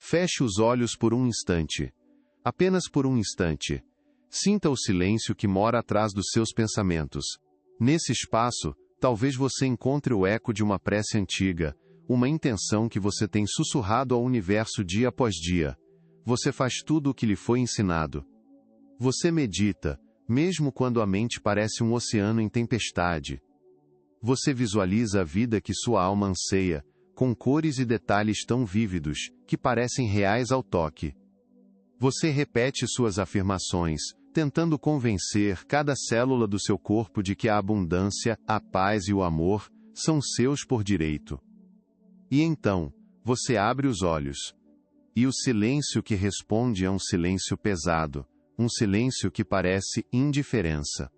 Feche os olhos por um instante. Apenas por um instante. Sinta o silêncio que mora atrás dos seus pensamentos. Nesse espaço, talvez você encontre o eco de uma prece antiga, uma intenção que você tem sussurrado ao universo dia após dia. Você faz tudo o que lhe foi ensinado. Você medita, mesmo quando a mente parece um oceano em tempestade. Você visualiza a vida que sua alma anseia, com cores e detalhes tão vívidos, que parecem reais ao toque. Você repete suas afirmações, tentando convencer cada célula do seu corpo de que a abundância, a paz e o amor são seus por direito. E então, você abre os olhos. E o silêncio que responde é um silêncio pesado, um silêncio que parece indiferença.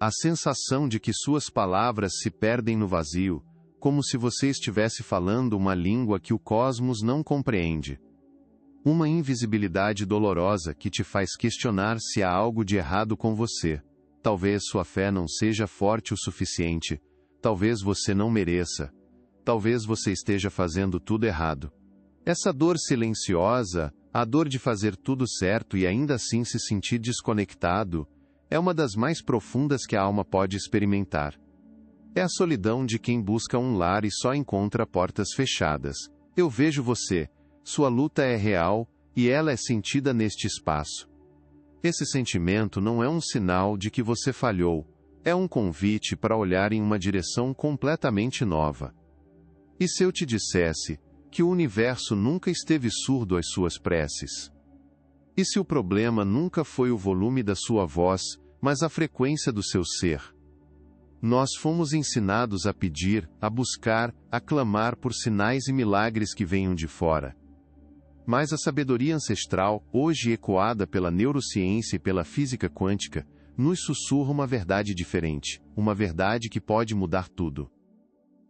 A sensação de que suas palavras se perdem no vazio, como se você estivesse falando uma língua que o cosmos não compreende. Uma invisibilidade dolorosa que te faz questionar se há algo de errado com você. Talvez sua fé não seja forte o suficiente. Talvez você não mereça. Talvez você esteja fazendo tudo errado. Essa dor silenciosa, a dor de fazer tudo certo e ainda assim se sentir desconectado, é uma das mais profundas que a alma pode experimentar. É a solidão de quem busca um lar e só encontra portas fechadas. Eu vejo você. Sua luta é real, e ela é sentida neste espaço. Esse sentimento não é um sinal de que você falhou, é um convite para olhar em uma direção completamente nova. E se eu te dissesse que o universo nunca esteve surdo às suas preces? E se o problema nunca foi o volume da sua voz, mas a frequência do seu ser? Nós fomos ensinados a pedir, a buscar, a clamar por sinais e milagres que venham de fora. Mas a sabedoria ancestral, hoje ecoada pela neurociência e pela física quântica, nos sussurra uma verdade diferente, uma verdade que pode mudar tudo.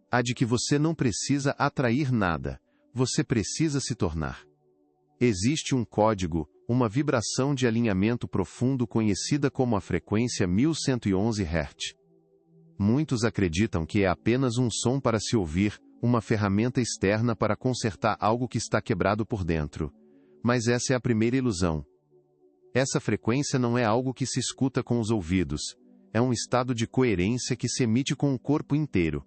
A de que você não precisa atrair nada, você precisa se tornar. Existe um código, uma vibração de alinhamento profundo conhecida como a frequência 1111 Hz. Muitos acreditam que é apenas um som para se ouvir, uma ferramenta externa para consertar algo que está quebrado por dentro. Mas essa é a primeira ilusão. Essa frequência não é algo que se escuta com os ouvidos. É um estado de coerência que se emite com o corpo inteiro.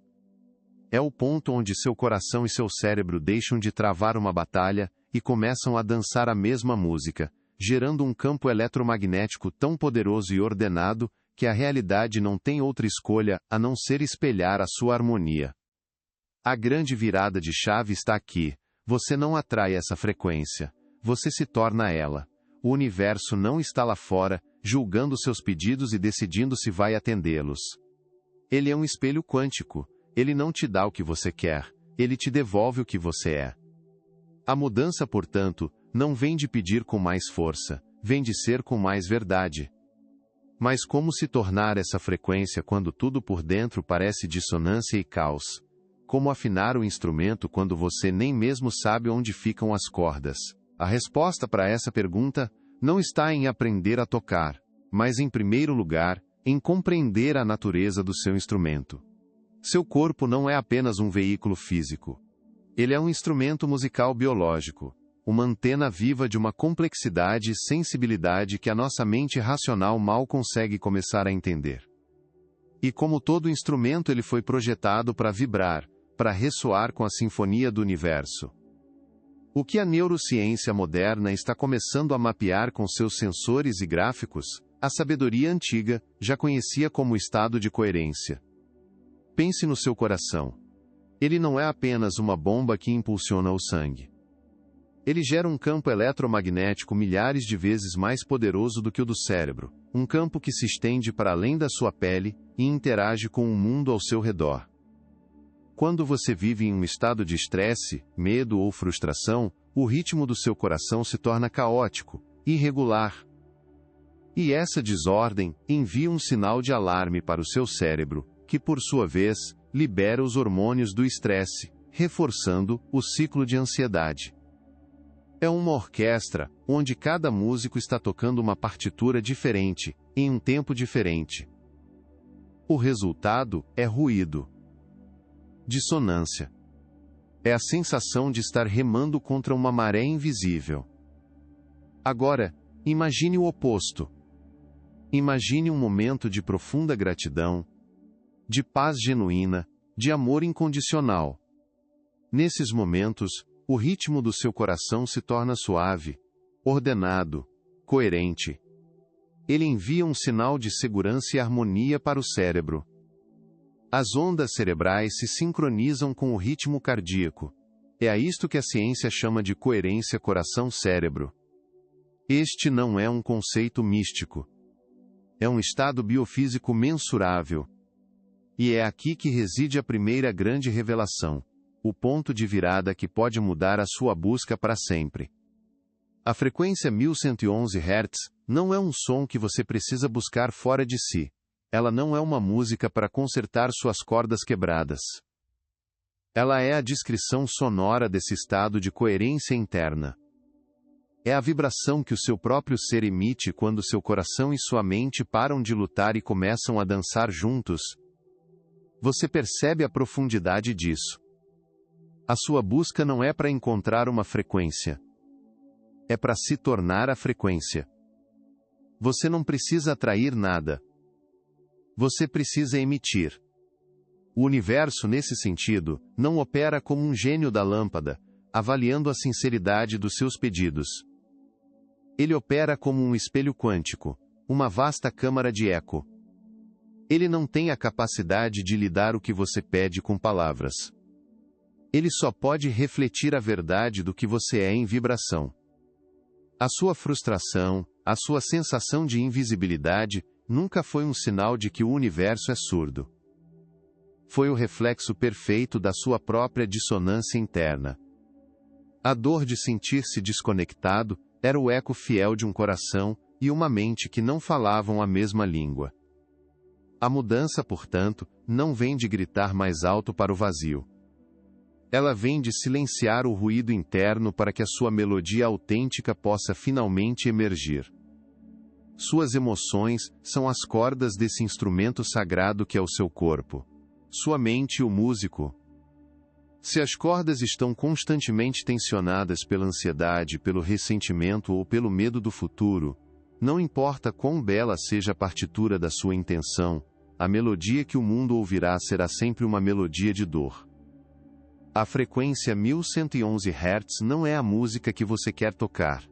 É o ponto onde seu coração e seu cérebro deixam de travar uma batalha e começam a dançar a mesma música, gerando um campo eletromagnético tão poderoso e ordenado que a realidade não tem outra escolha a não ser espelhar a sua harmonia. A grande virada de chave está aqui. Você não atrai essa frequência. Você se torna ela. O universo não está lá fora, julgando seus pedidos e decidindo se vai atendê-los. Ele é um espelho quântico. Ele não te dá o que você quer. Ele te devolve o que você é. A mudança, portanto, não vem de pedir com mais força. Vem de ser com mais verdade. Mas como se tornar essa frequência quando tudo por dentro parece dissonância e caos? Como afinar o instrumento quando você nem mesmo sabe onde ficam as cordas? A resposta para essa pergunta não está em aprender a tocar, mas em primeiro lugar, em compreender a natureza do seu instrumento. Seu corpo não é apenas um veículo físico. Ele é um instrumento musical biológico, uma antena viva de uma complexidade e sensibilidade que a nossa mente racional mal consegue começar a entender. E como todo instrumento ele foi projetado para vibrar, para ressoar com a sinfonia do universo. O que a neurociência moderna está começando a mapear com seus sensores e gráficos, a sabedoria antiga já conhecia como estado de coerência. Pense no seu coração. Ele não é apenas uma bomba que impulsiona o sangue. Ele gera um campo eletromagnético milhares de vezes mais poderoso do que o do cérebro, um campo que se estende para além da sua pele e interage com o mundo ao seu redor. Quando você vive em um estado de estresse, medo ou frustração, o ritmo do seu coração se torna caótico, irregular. E essa desordem envia um sinal de alarme para o seu cérebro, que por sua vez, libera os hormônios do estresse, reforçando o ciclo de ansiedade. É uma orquestra, onde cada músico está tocando uma partitura diferente, em um tempo diferente. O resultado é ruído. Dissonância. É a sensação de estar remando contra uma maré invisível. Agora, imagine o oposto. Imagine um momento de profunda gratidão, de paz genuína, de amor incondicional. Nesses momentos, o ritmo do seu coração se torna suave, ordenado, coerente. Ele envia um sinal de segurança e harmonia para o cérebro. As ondas cerebrais se sincronizam com o ritmo cardíaco. É a isto que a ciência chama de coerência coração-cérebro. Este não é um conceito místico. É um estado biofísico mensurável. E é aqui que reside a primeira grande revelação, o ponto de virada que pode mudar a sua busca para sempre. A frequência 1111 Hz não é um som que você precisa buscar fora de si. Ela não é uma música para consertar suas cordas quebradas. Ela é a descrição sonora desse estado de coerência interna. É a vibração que o seu próprio ser emite quando seu coração e sua mente param de lutar e começam a dançar juntos. Você percebe a profundidade disso. A sua busca não é para encontrar uma frequência. É para se tornar a frequência. Você não precisa atrair nada. Você precisa emitir. O universo, nesse sentido, não opera como um gênio da lâmpada, avaliando a sinceridade dos seus pedidos. Ele opera como um espelho quântico, uma vasta câmara de eco. Ele não tem a capacidade de lhe dar o que você pede com palavras. Ele só pode refletir a verdade do que você é em vibração. A sua frustração, a sua sensação de invisibilidade, nunca foi um sinal de que o universo é surdo. Foi o reflexo perfeito da sua própria dissonância interna. A dor de sentir-se desconectado era o eco fiel de um coração e uma mente que não falavam a mesma língua. A mudança, portanto, não vem de gritar mais alto para o vazio. Ela vem de silenciar o ruído interno para que a sua melodia autêntica possa finalmente emergir. Suas emoções são as cordas desse instrumento sagrado que é o seu corpo. Sua mente, o músico. Se as cordas estão constantemente tensionadas pela ansiedade, pelo ressentimento ou pelo medo do futuro, não importa quão bela seja a partitura da sua intenção, a melodia que o mundo ouvirá será sempre uma melodia de dor. A frequência 1111 Hz não é a música que você quer tocar.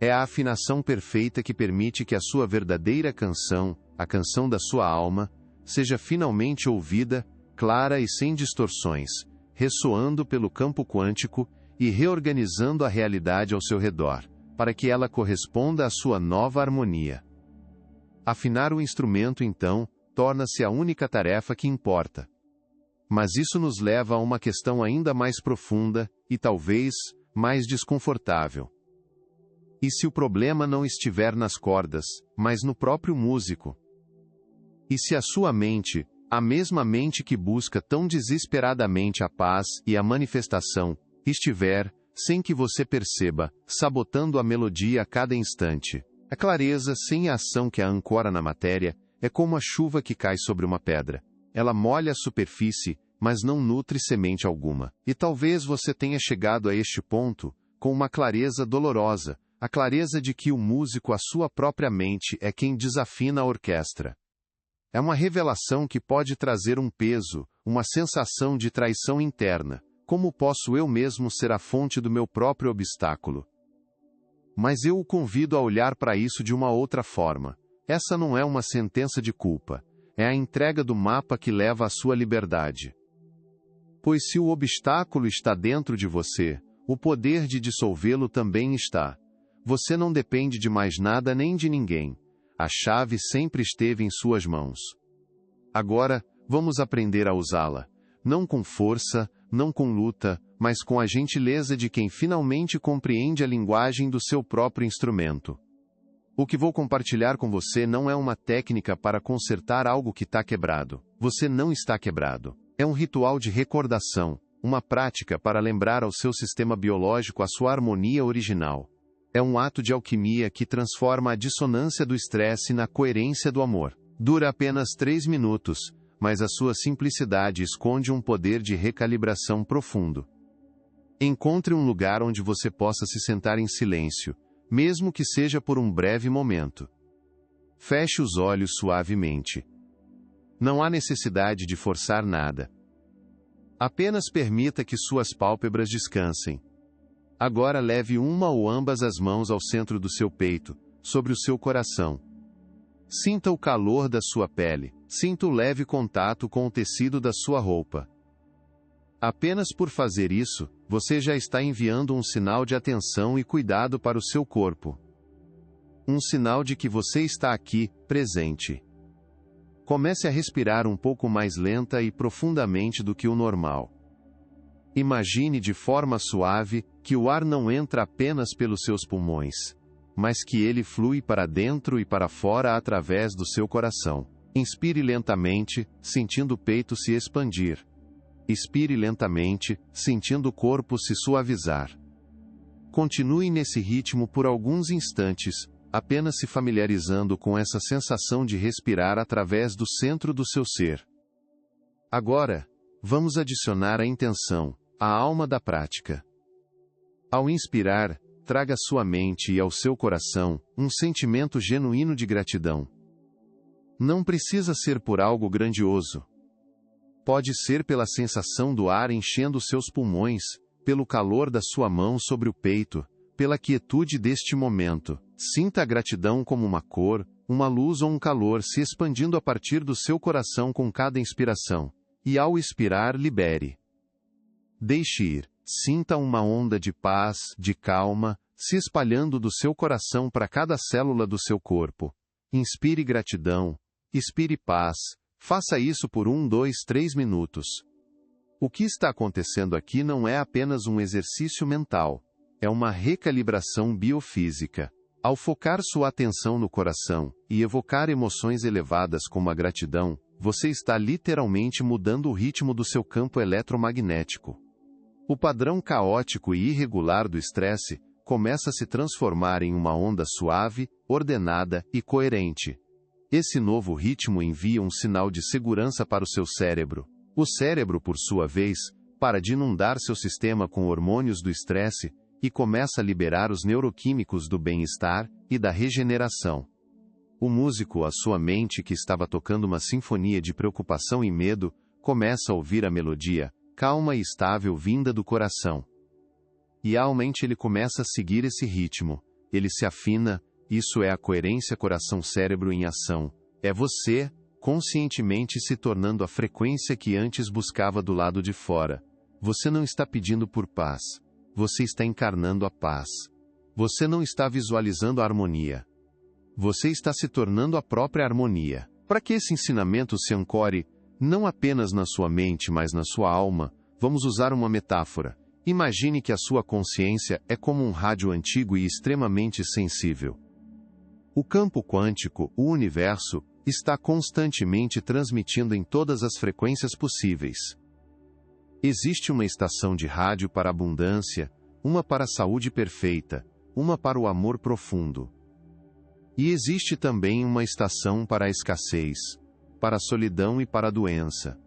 É a afinação perfeita que permite que a sua verdadeira canção, a canção da sua alma, seja finalmente ouvida, clara e sem distorções, ressoando pelo campo quântico e reorganizando a realidade ao seu redor, para que ela corresponda à sua nova harmonia. Afinar o instrumento, então, torna-se a única tarefa que importa. Mas isso nos leva a uma questão ainda mais profunda, e talvez, mais desconfortável. E se o problema não estiver nas cordas, mas no próprio músico? E se a sua mente, a mesma mente que busca tão desesperadamente a paz e a manifestação, estiver, sem que você perceba, sabotando a melodia a cada instante? A clareza sem a ação que a ancora na matéria, é como a chuva que cai sobre uma pedra. Ela molha a superfície, mas não nutre semente alguma. E talvez você tenha chegado a este ponto, com uma clareza dolorosa, a clareza de que o músico, a sua própria mente, é quem desafina a orquestra. É uma revelação que pode trazer um peso, uma sensação de traição interna. Como posso eu mesmo ser a fonte do meu próprio obstáculo? Mas eu o convido a olhar para isso de uma outra forma. Essa não é uma sentença de culpa. É a entrega do mapa que leva à sua liberdade. Pois se o obstáculo está dentro de você, o poder de dissolvê-lo também está. Você não depende de mais nada nem de ninguém. A chave sempre esteve em suas mãos. Agora, vamos aprender a usá-la. Não com força, não com luta, mas com a gentileza de quem finalmente compreende a linguagem do seu próprio instrumento. O que vou compartilhar com você não é uma técnica para consertar algo que está quebrado. Você não está quebrado. É um ritual de recordação, uma prática para lembrar ao seu sistema biológico a sua harmonia original. É um ato de alquimia que transforma a dissonância do estresse na coerência do amor. Dura apenas 3 minutos. mas a sua simplicidade esconde um poder de recalibração profundo. Encontre um lugar onde você possa se sentar em silêncio, mesmo que seja por um breve momento. Feche os olhos suavemente. Não há necessidade de forçar nada. Apenas permita que suas pálpebras descansem. Agora leve uma ou ambas as mãos ao centro do seu peito, sobre o seu coração. Sinta o calor da sua pele, sinta o leve contato com o tecido da sua roupa. Apenas por fazer isso, você já está enviando um sinal de atenção e cuidado para o seu corpo. Um sinal de que você está aqui, presente. Comece a respirar um pouco mais lenta e profundamente do que o normal. Imagine de forma suave que o ar não entra apenas pelos seus pulmões, mas que ele flui para dentro e para fora através do seu coração. Inspire lentamente, sentindo o peito se expandir. Expire lentamente, sentindo o corpo se suavizar. Continue nesse ritmo por alguns instantes, apenas se familiarizando com essa sensação de respirar através do centro do seu ser. Agora, vamos adicionar a intenção, a alma da prática. Ao inspirar, traga à sua mente e ao seu coração um sentimento genuíno de gratidão. Não precisa ser por algo grandioso. Pode ser pela sensação do ar enchendo seus pulmões, pelo calor da sua mão sobre o peito, pela quietude deste momento. Sinta a gratidão como uma cor, uma luz ou um calor se expandindo a partir do seu coração com cada inspiração. E ao expirar, libere. Deixe ir. Sinta uma onda de paz, de calma, se espalhando do seu coração para cada célula do seu corpo. Inspire gratidão. Expire paz. Faça isso por 1, 2, 3 minutos. O que está acontecendo aqui não é apenas um exercício mental. É uma recalibração biofísica. Ao focar sua atenção no coração e evocar emoções elevadas como a gratidão, você está literalmente mudando o ritmo do seu campo eletromagnético. O padrão caótico e irregular do estresse começa a se transformar em uma onda suave, ordenada e coerente. Esse novo ritmo envia um sinal de segurança para o seu cérebro. O cérebro, por sua vez, para de inundar seu sistema com hormônios do estresse e começa a liberar os neuroquímicos do bem-estar e da regeneração. O músico, a sua mente que estava tocando uma sinfonia de preocupação e medo, começa a ouvir a melodia, calma e estável vinda do coração. E realmente ele começa a seguir esse ritmo. Ele se afina. Isso é a coerência coração-cérebro em ação. É você, conscientemente se tornando a frequência que antes buscava do lado de fora. Você não está pedindo por paz. Você está encarnando a paz. Você não está visualizando a harmonia. Você está se tornando a própria harmonia. Para que esse ensinamento se ancore, não apenas na sua mente, mas na sua alma, vamos usar uma metáfora. Imagine que a sua consciência é como um rádio antigo e extremamente sensível. O campo quântico, o universo, está constantemente transmitindo em todas as frequências possíveis. Existe uma estação de rádio para a abundância, uma para a saúde perfeita, uma para o amor profundo. E existe também uma estação para a escassez, para a solidão e para a doença.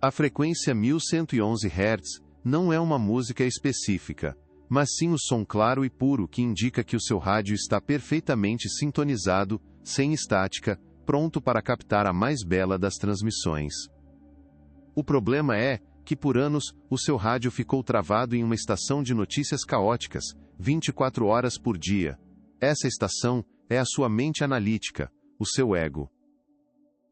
A frequência 1111 Hz não é uma música específica, mas sim o som claro e puro que indica que o seu rádio está perfeitamente sintonizado, sem estática, pronto para captar a mais bela das transmissões. O problema é que por anos, o seu rádio ficou travado em uma estação de notícias caóticas, 24 horas por dia. Essa estação é a sua mente analítica, o seu ego.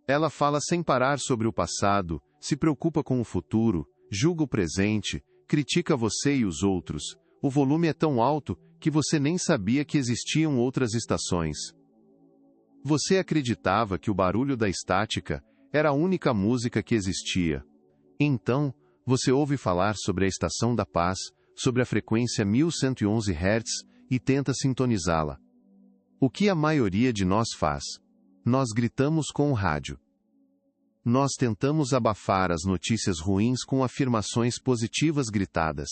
Ela fala sem parar sobre o passado, se preocupa com o futuro, julga o presente, critica você e os outros. O volume é tão alto que você nem sabia que existiam outras estações. Você acreditava que o barulho da estática era a única música que existia. Então, você ouve falar sobre a estação da paz, sobre a frequência 1111 Hz, e tenta sintonizá-la. O que a maioria de nós faz? Nós gritamos com o rádio. Nós tentamos abafar as notícias ruins com afirmações positivas gritadas.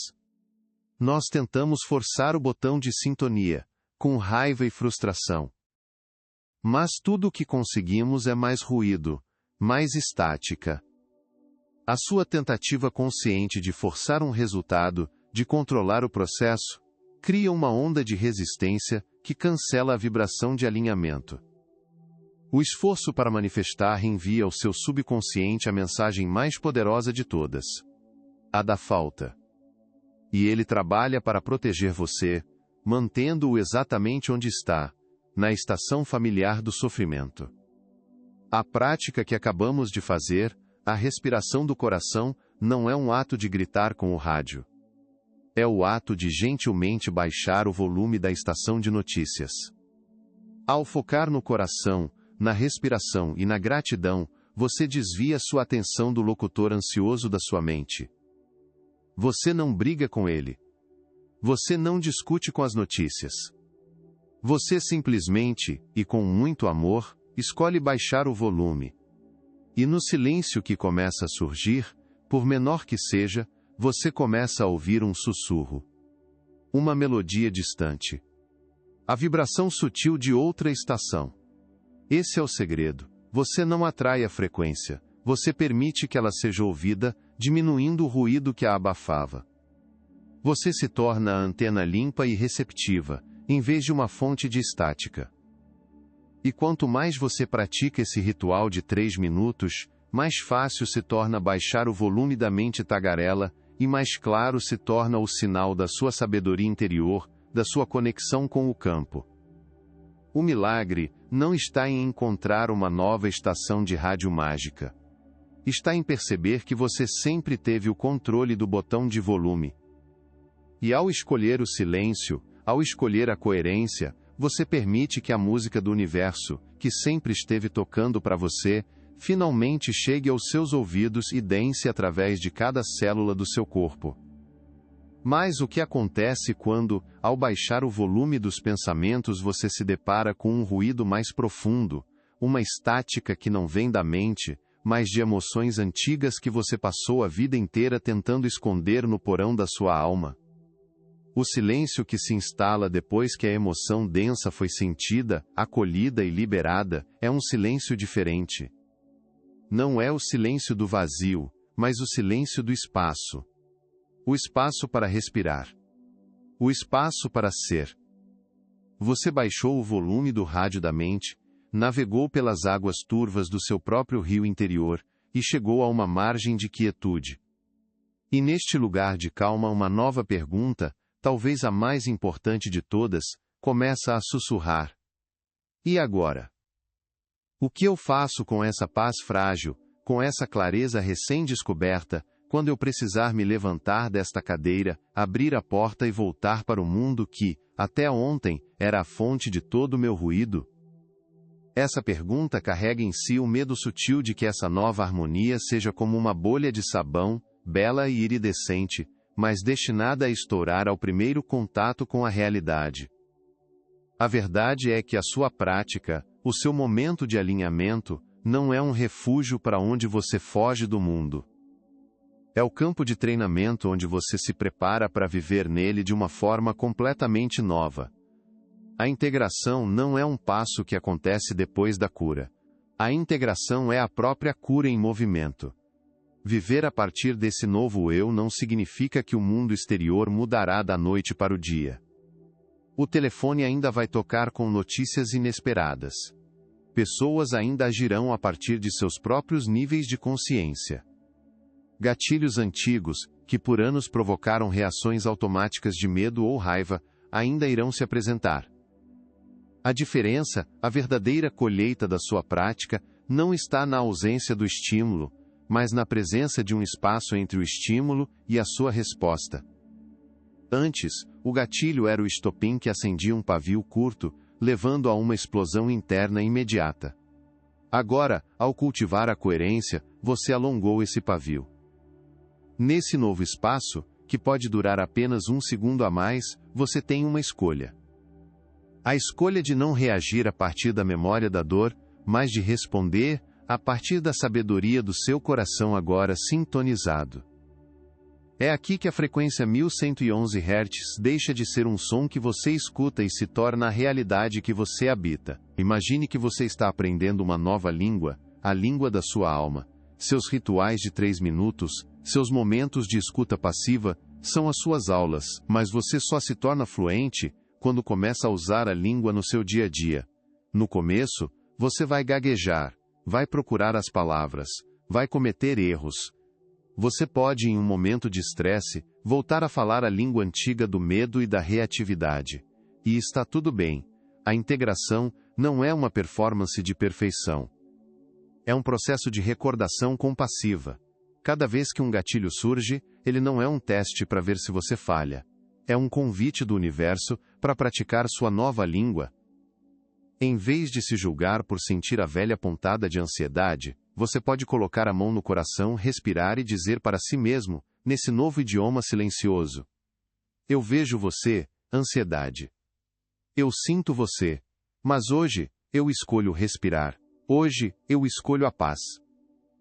Nós tentamos forçar o botão de sintonia, com raiva e frustração. Mas tudo o que conseguimos é mais ruído, mais estática. A sua tentativa consciente de forçar um resultado, de controlar o processo, cria uma onda de resistência que cancela a vibração de alinhamento. O esforço para manifestar envia ao seu subconsciente a mensagem mais poderosa de todas: a da falta. E ele trabalha para proteger você, mantendo-o exatamente onde está, na estação familiar do sofrimento. A prática que acabamos de fazer, a respiração do coração, não é um ato de gritar com o rádio. É o ato de gentilmente baixar o volume da estação de notícias. Ao focar no coração, na respiração e na gratidão, você desvia sua atenção do locutor ansioso da sua mente. Você não briga com ele. Você não discute com as notícias. Você simplesmente, e com muito amor, escolhe baixar o volume. E no silêncio que começa a surgir, por menor que seja, você começa a ouvir um sussurro. Uma melodia distante. A vibração sutil de outra estação. Esse é o segredo. Você não atrai a frequência, você permite que ela seja ouvida, diminuindo o ruído que a abafava. Você se torna a antena limpa e receptiva, em vez de uma fonte de estática. E quanto mais você pratica esse ritual de 3 minutos, mais fácil se torna baixar o volume da mente tagarela, e mais claro se torna o sinal da sua sabedoria interior, da sua conexão com o campo. O milagre não está em encontrar uma nova estação de rádio mágica. Está em perceber que você sempre teve o controle do botão de volume. E ao escolher o silêncio, ao escolher a coerência, você permite que a música do universo, que sempre esteve tocando para você, finalmente chegue aos seus ouvidos e dance através de cada célula do seu corpo. Mas o que acontece quando, ao baixar o volume dos pensamentos, você se depara com um ruído mais profundo, uma estática que não vem da mente, mas de emoções antigas que você passou a vida inteira tentando esconder no porão da sua alma? O silêncio que se instala depois que a emoção densa foi sentida, acolhida e liberada, é um silêncio diferente. Não é o silêncio do vazio, mas o silêncio do espaço. O espaço para respirar. O espaço para ser. Você baixou o volume do rádio da mente, navegou pelas águas turvas do seu próprio rio interior, e chegou a uma margem de quietude. E neste lugar de calma uma nova pergunta, talvez a mais importante de todas, começa a sussurrar. E agora? O que eu faço com essa paz frágil, com essa clareza recém-descoberta, quando eu precisar me levantar desta cadeira, abrir a porta e voltar para o mundo que, até ontem, era a fonte de todo o meu ruído? Essa pergunta carrega em si o medo sutil de que essa nova harmonia seja como uma bolha de sabão, bela e iridescente, mas destinada a estourar ao primeiro contato com a realidade. A verdade é que a sua prática, o seu momento de alinhamento, não é um refúgio para onde você foge do mundo. É o campo de treinamento onde você se prepara para viver nele de uma forma completamente nova. A integração não é um passo que acontece depois da cura. A integração é a própria cura em movimento. Viver a partir desse novo eu não significa que o mundo exterior mudará da noite para o dia. O telefone ainda vai tocar com notícias inesperadas. Pessoas ainda agirão a partir de seus próprios níveis de consciência. Gatilhos antigos, que por anos provocaram reações automáticas de medo ou raiva, ainda irão se apresentar. A diferença, a verdadeira colheita da sua prática, não está na ausência do estímulo, mas na presença de um espaço entre o estímulo e a sua resposta. Antes, o gatilho era o estopim que acendia um pavio curto, levando a uma explosão interna imediata. Agora, ao cultivar a coerência, você alongou esse pavio. Nesse novo espaço, que pode durar apenas 1 segundo a mais, você tem uma escolha. A escolha de não reagir a partir da memória da dor, mas de responder a partir da sabedoria do seu coração agora sintonizado. É aqui que a frequência 1111 Hz deixa de ser um som que você escuta e se torna a realidade que você habita. Imagine que você está aprendendo uma nova língua, a língua da sua alma. Seus rituais de 3 minutos, seus momentos de escuta passiva, são as suas aulas, mas você só se torna fluente quando começa a usar a língua no seu dia a dia. No começo, você vai gaguejar, vai procurar as palavras, vai cometer erros. Você pode, em um momento de estresse, voltar a falar a língua antiga do medo e da reatividade. E está tudo bem. A integração não é uma performance de perfeição. É um processo de recordação compassiva. Cada vez que um gatilho surge, ele não é um teste para ver se você falha. É um convite do universo para praticar sua nova língua. Em vez de se julgar por sentir a velha pontada de ansiedade, você pode colocar a mão no coração, respirar e dizer para si mesmo, nesse novo idioma silencioso: eu vejo você, ansiedade. Eu sinto você. Mas hoje, eu escolho respirar. Hoje, eu escolho a paz.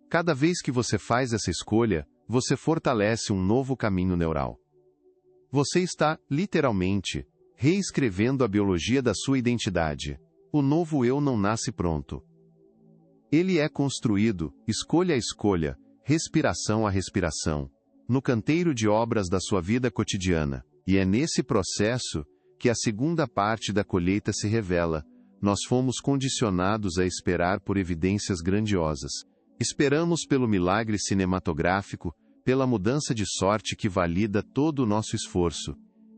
Cada vez que você faz essa escolha, você fortalece um novo caminho neural. Você está, literalmente, reescrevendo a biologia da sua identidade. O novo eu não nasce pronto. Ele é construído, escolha a escolha, respiração a respiração, no canteiro de obras da sua vida cotidiana. E é nesse processo que a segunda parte da colheita se revela. Nós fomos condicionados a esperar por evidências grandiosas. Esperamos pelo milagre cinematográfico, pela mudança de sorte que valida todo o nosso esforço.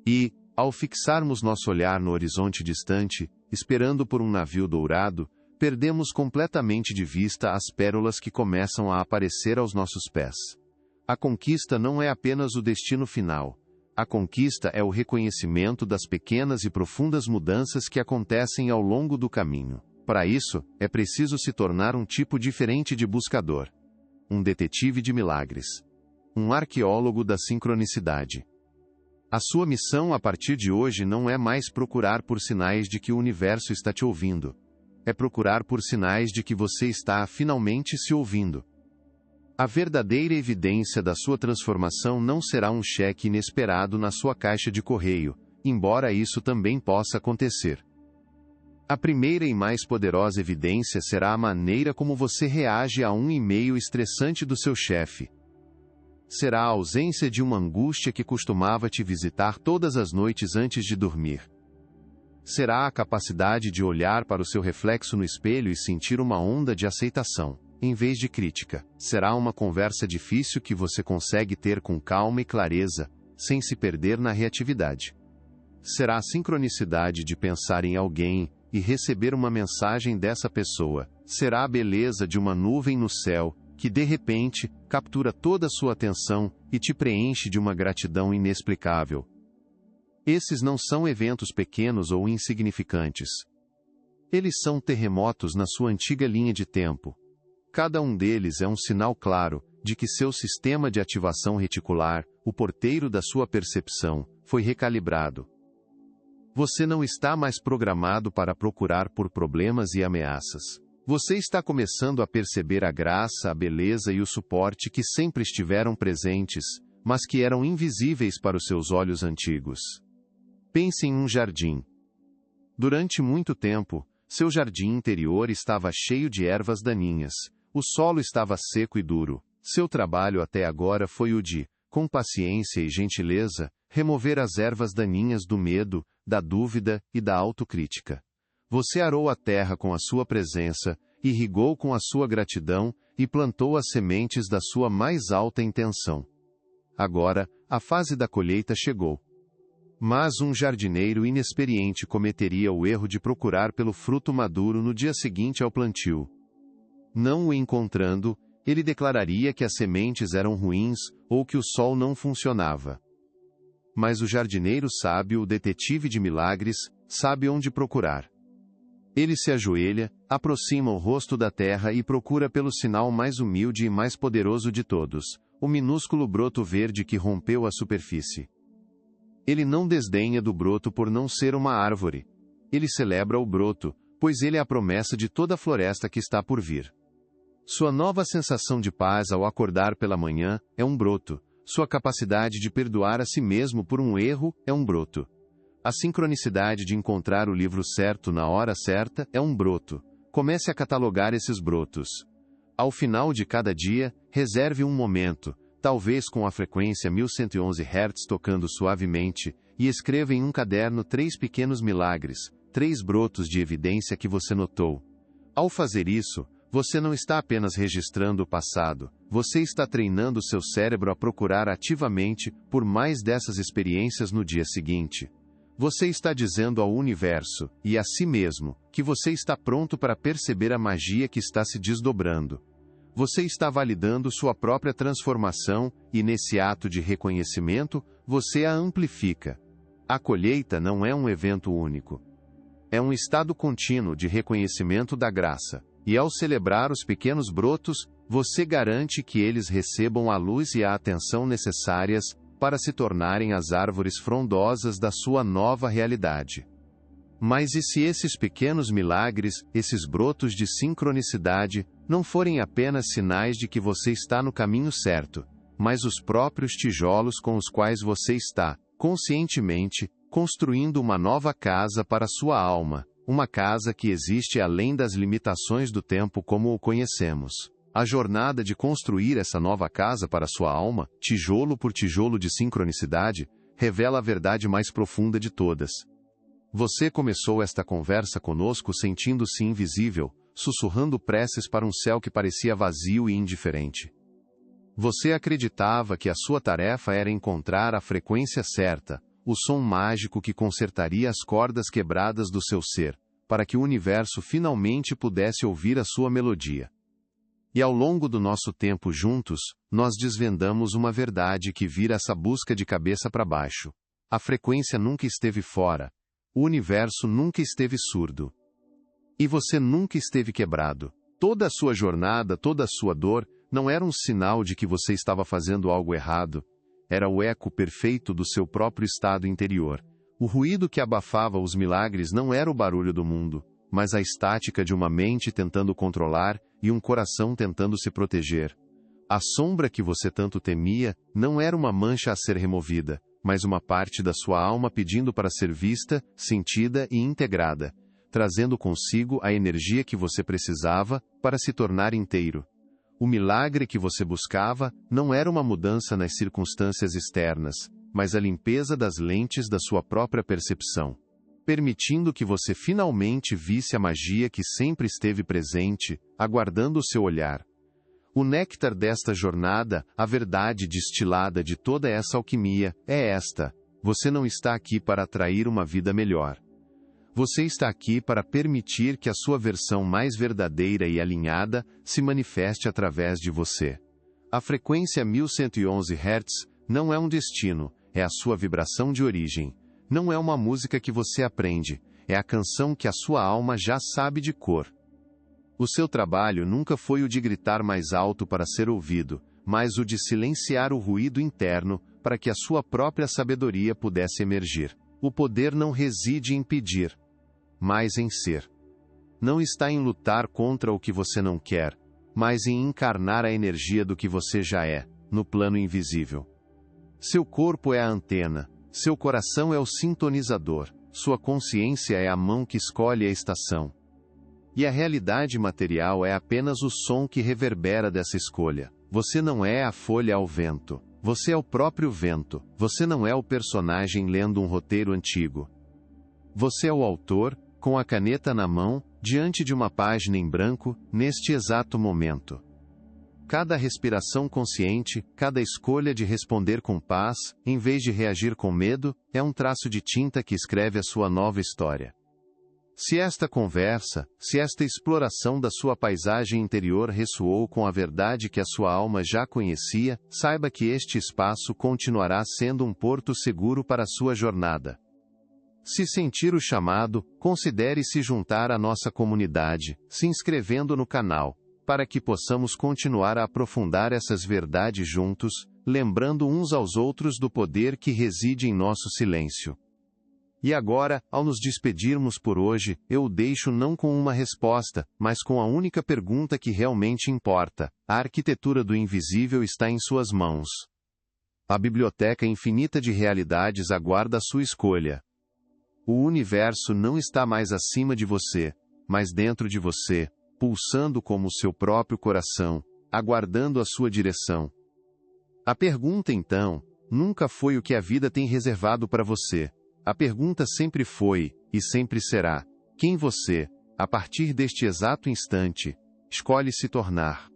E, ao fixarmos nosso olhar no horizonte distante, esperando por um navio dourado, perdemos completamente de vista as pérolas que começam a aparecer aos nossos pés. A conquista não é apenas o destino final. A conquista é o reconhecimento das pequenas e profundas mudanças que acontecem ao longo do caminho. Para isso, é preciso se tornar um tipo diferente de buscador. Um detetive de milagres. Um arqueólogo da sincronicidade. A sua missão a partir de hoje não é mais procurar por sinais de que o universo está te ouvindo. É procurar por sinais de que você está finalmente se ouvindo. A verdadeira evidência da sua transformação não será um cheque inesperado na sua caixa de correio, embora isso também possa acontecer. A primeira e mais poderosa evidência será a maneira como você reage a um e-mail estressante do seu chefe. Será a ausência de uma angústia que costumava te visitar todas as noites antes de dormir. Será a capacidade de olhar para o seu reflexo no espelho e sentir uma onda de aceitação, em vez de crítica. Será uma conversa difícil que você consegue ter com calma e clareza, sem se perder na reatividade. Será a sincronicidade de pensar em alguém e receber uma mensagem dessa pessoa. Será a beleza de uma nuvem no céu, que de repente, captura toda a sua atenção e te preenche de uma gratidão inexplicável. Esses não são eventos pequenos ou insignificantes. Eles são terremotos na sua antiga linha de tempo. Cada um deles é um sinal claro de que seu sistema de ativação reticular, o porteiro da sua percepção, foi recalibrado. Você não está mais programado para procurar por problemas e ameaças. Você está começando a perceber a graça, a beleza e o suporte que sempre estiveram presentes, mas que eram invisíveis para os seus olhos antigos. Pense em um jardim. Durante muito tempo, seu jardim interior estava cheio de ervas daninhas. O solo estava seco e duro. Seu trabalho até agora foi o de, com paciência e gentileza, remover as ervas daninhas do medo, da dúvida e da autocrítica. Você arou a terra com a sua presença, irrigou com a sua gratidão e plantou as sementes da sua mais alta intenção. Agora, a fase da colheita chegou. Mas um jardineiro inexperiente cometeria o erro de procurar pelo fruto maduro no dia seguinte ao plantio. Não o encontrando, ele declararia que as sementes eram ruins ou que o sol não funcionava. Mas o jardineiro sábio, o detetive de milagres, sabe onde procurar. Ele se ajoelha, aproxima o rosto da terra e procura pelo sinal mais humilde e mais poderoso de todos, o minúsculo broto verde que rompeu a superfície. Ele não desdenha do broto por não ser uma árvore. Ele celebra o broto, pois ele é a promessa de toda a floresta que está por vir. Sua nova sensação de paz ao acordar pela manhã é um broto. Sua capacidade de perdoar a si mesmo por um erro é um broto. A sincronicidade de encontrar o livro certo na hora certa é um broto. Comece a catalogar esses brotos. Ao final de cada dia, reserve um momento, talvez com a frequência 1111 Hz tocando suavemente, e escreva em um caderno 3 pequenos milagres, 3 brotos de evidência que você notou. Ao fazer isso, você não está apenas registrando o passado, você está treinando seu cérebro a procurar ativamente por mais dessas experiências no dia seguinte. Você está dizendo ao universo, e a si mesmo, que você está pronto para perceber a magia que está se desdobrando. Você está validando sua própria transformação, e nesse ato de reconhecimento, você a amplifica. A colheita não é um evento único. É um estado contínuo de reconhecimento da graça. E ao celebrar os pequenos brotos, você garante que eles recebam a luz e a atenção necessárias para se tornarem as árvores frondosas da sua nova realidade. Mas e se esses pequenos milagres, esses brotos de sincronicidade, não forem apenas sinais de que você está no caminho certo, mas os próprios tijolos com os quais você está, conscientemente, construindo uma nova casa para sua alma? Uma casa que existe além das limitações do tempo como o conhecemos. A jornada de construir essa nova casa para sua alma, tijolo por tijolo de sincronicidade, revela a verdade mais profunda de todas. Você começou esta conversa conosco sentindo-se invisível, sussurrando preces para um céu que parecia vazio e indiferente. Você acreditava que a sua tarefa era encontrar a frequência certa, o som mágico que consertaria as cordas quebradas do seu ser, para que o universo finalmente pudesse ouvir a sua melodia. E ao longo do nosso tempo juntos, nós desvendamos uma verdade que vira essa busca de cabeça para baixo. A frequência nunca esteve fora. O universo nunca esteve surdo. E você nunca esteve quebrado. Toda a sua jornada, toda a sua dor, não era um sinal de que você estava fazendo algo errado. Era o eco perfeito do seu próprio estado interior. O ruído que abafava os milagres não era o barulho do mundo, mas a estática de uma mente tentando controlar e um coração tentando se proteger. A sombra que você tanto temia não era uma mancha a ser removida, mas uma parte da sua alma pedindo para ser vista, sentida e integrada, trazendo consigo a energia que você precisava para se tornar inteiro. O milagre que você buscava não era uma mudança nas circunstâncias externas, mas a limpeza das lentes da sua própria percepção, permitindo que você finalmente visse a magia que sempre esteve presente, aguardando o seu olhar. O néctar desta jornada, a verdade destilada de toda essa alquimia, é esta: você não está aqui para atrair uma vida melhor. Você está aqui para permitir que a sua versão mais verdadeira e alinhada se manifeste através de você. A frequência 1111 Hz não é um destino, é a sua vibração de origem. Não é uma música que você aprende, é a canção que a sua alma já sabe de cor. O seu trabalho nunca foi o de gritar mais alto para ser ouvido, mas o de silenciar o ruído interno para que a sua própria sabedoria pudesse emergir. O poder não reside em pedir, mas em ser. Não está em lutar contra o que você não quer, mas em encarnar a energia do que você já é, no plano invisível. Seu corpo é a antena, seu coração é o sintonizador, sua consciência é a mão que escolhe a estação. E a realidade material é apenas o som que reverbera dessa escolha. Você não é a folha ao vento. Você é o próprio vento. Você não é o personagem lendo um roteiro antigo. Você é o autor, com a caneta na mão, diante de uma página em branco, neste exato momento. Cada respiração consciente, cada escolha de responder com paz, em vez de reagir com medo, é um traço de tinta que escreve a sua nova história. Se esta conversa, se esta exploração da sua paisagem interior ressoou com a verdade que a sua alma já conhecia, saiba que este espaço continuará sendo um porto seguro para a sua jornada. Se sentir o chamado, considere se juntar à nossa comunidade, se inscrevendo no canal, para que possamos continuar a aprofundar essas verdades juntos, lembrando uns aos outros do poder que reside em nosso silêncio. E agora, ao nos despedirmos por hoje, eu o deixo não com uma resposta, mas com a única pergunta que realmente importa: a arquitetura do invisível está em suas mãos. A biblioteca infinita de realidades aguarda a sua escolha. O universo não está mais acima de você, mas dentro de você. pulsando como o seu próprio coração, aguardando a sua direção. A pergunta, então, nunca foi o que a vida tem reservado para você. A pergunta sempre foi, e sempre será, quem você, a partir deste exato instante, escolhe se tornar.